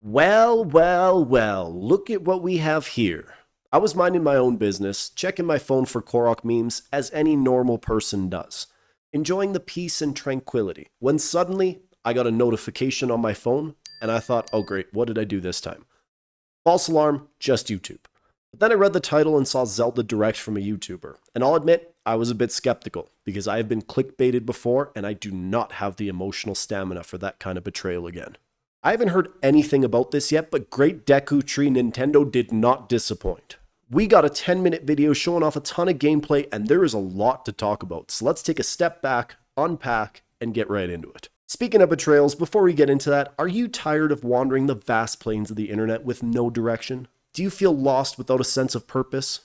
Well, look at what we have here. I was minding my own business, checking my phone for Korok memes as any normal person does, enjoying the peace and tranquility, when suddenly I got a notification on my phone and I thought, oh great, what did I do this time? False alarm, just YouTube. But then I read the title and saw Zelda Direct from a YouTuber, and I'll admit, I was a bit skeptical because I have been clickbaited before and I do not have the emotional stamina for that kind of betrayal again. I haven't heard anything about this yet, but Great Deku Tree Nintendo did not disappoint. We got a 10-minute video showing off a ton of gameplay, and there is a lot to talk about, so let's take a step back, unpack, and get right into it. Speaking of betrayals, before we get into that, are you tired of wandering the vast plains of the internet with no direction? Do you feel lost without a sense of purpose?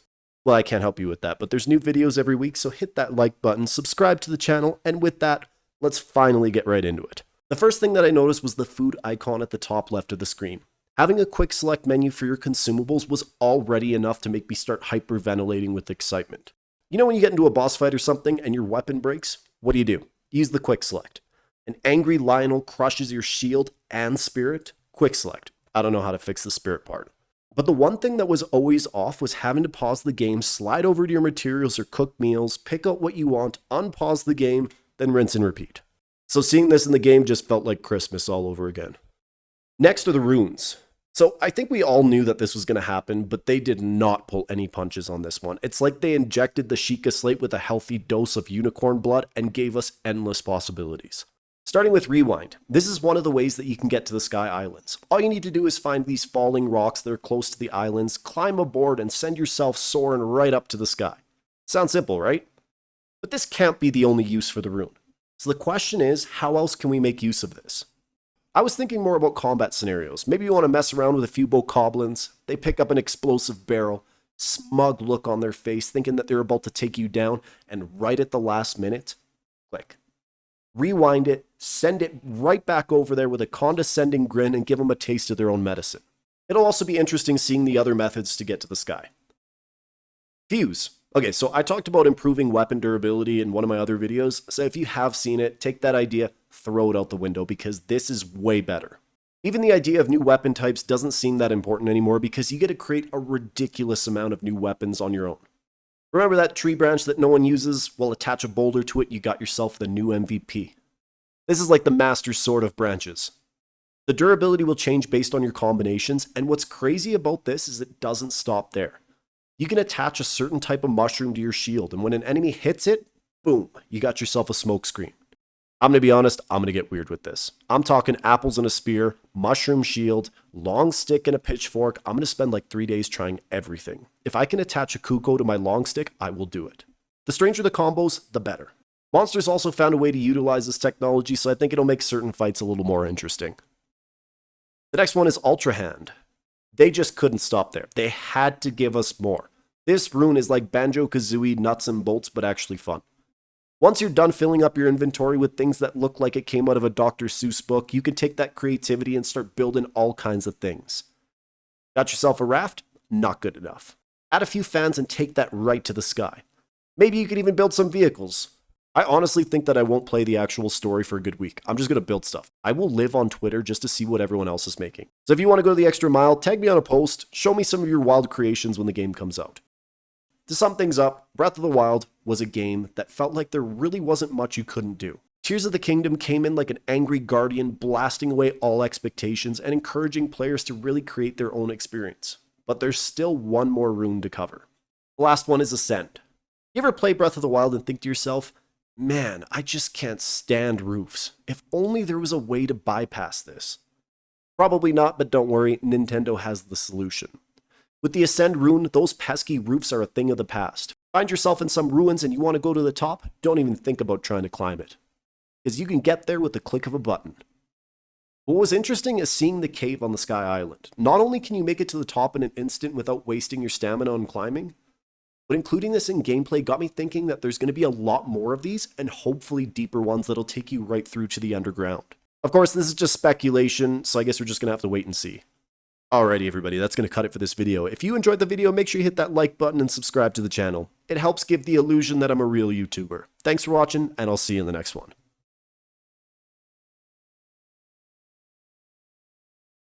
Well, I can't help you with that, but there's new videos every week, so hit that like button, subscribe to the channel, and with that, let's finally get right into it. The first thing that I noticed was the food icon at the top left of the screen. Having a quick select menu for your consumables was already enough to make me start hyperventilating with excitement. You know when you get into a boss fight or something and your weapon breaks? What do? Use the quick select. An angry Lionel crushes your shield and spirit? Quick select. I don't know how to fix the spirit part. But the one thing that was always off was having to pause the game, slide over to your materials or cook meals, pick out what you want, unpause the game, then rinse and repeat. So seeing this in the game just felt like Christmas all over again. Next are the runes. So I think we all knew that this was going to happen, but they did not pull any punches on this one. It's like they injected the Sheikah Slate with a healthy dose of unicorn blood and gave us endless possibilities. Starting with Rewind, this is one of the ways that you can get to the Sky Islands. All you need to do is find these falling rocks that are close to the islands, climb aboard, and send yourself soaring right up to the sky. Sounds simple, right? But this can't be the only use for the rune. So the question is, how else can we make use of this? I was thinking more about combat scenarios. Maybe you want to mess around with a few bokoblins. They pick up an explosive barrel, smug look on their face, thinking that they're about to take you down, and right at the last minute, click. Rewind it, send it right back over there with a condescending grin and give them a taste of their own medicine. It'll also be interesting seeing the other methods to get to the sky. Fuse. Okay, so I talked about improving weapon durability in one of my other videos, so if you have seen it, take that idea, throw it out the window, because this is way better. Even the idea of new weapon types doesn't seem that important anymore because you get to create a ridiculous amount of new weapons on your own. Remember that tree branch that no one uses? Well, attach a boulder to it, you got yourself the new MVP. This is like the master sword of branches. The durability will change based on your combinations, and what's crazy about this is it doesn't stop there. You can attach a certain type of mushroom to your shield, and when an enemy hits it, boom, you got yourself a smoke screen. I'm going to be honest, I'm going to get weird with this. I'm talking apples and a spear, mushroom shield, long stick and a pitchfork. I'm going to spend like 3 days trying everything. If I can attach a Kuko to my long stick, I will do it. The stranger the combos, the better. Monsters also found a way to utilize this technology, so I think it'll make certain fights a little more interesting. The next one is Ultra Hand. They just couldn't stop there. They had to give us more. This rune is like Banjo-Kazooie nuts and bolts, but actually fun. Once you're done filling up your inventory with things that look like it came out of a Dr. Seuss book, you can take that creativity and start building all kinds of things. Got yourself a raft? Not good enough. Add a few fans and take that right to the sky. Maybe you could even build some vehicles. I honestly think that I won't play the actual story for a good week. I'm just going to build stuff. I will live on Twitter just to see what everyone else is making. So if you want to go the extra mile, tag me on a post, show me some of your wild creations when the game comes out. To sum things up, Breath of the Wild was a game that felt like there really wasn't much you couldn't do. Tears of the Kingdom came in like an angry guardian, blasting away all expectations and encouraging players to really create their own experience. But there's still one more rune to cover. The last one is Ascend. You ever play Breath of the Wild and think to yourself, man, I just can't stand roofs. If only there was a way to bypass this. Probably not, but don't worry, Nintendo has the solution. With the Ascend rune, those pesky roofs are a thing of the past. Find yourself in some ruins and you want to go to the top, don't even think about trying to climb it. Because you can get there with the click of a button. What was interesting is seeing the cave on the Sky Island. Not only can you make it to the top in an instant without wasting your stamina on climbing, but including this in gameplay got me thinking that there's going to be a lot more of these and hopefully deeper ones that'll take you right through to the underground. Of course, this is just speculation, so I guess we're just going to have to wait and see. Alrighty everybody, that's going to cut it for this video. If you enjoyed the video, make sure you hit that like button and subscribe to the channel. It helps give the illusion that I'm a real YouTuber. Thanks for watching, and I'll see you in the next one.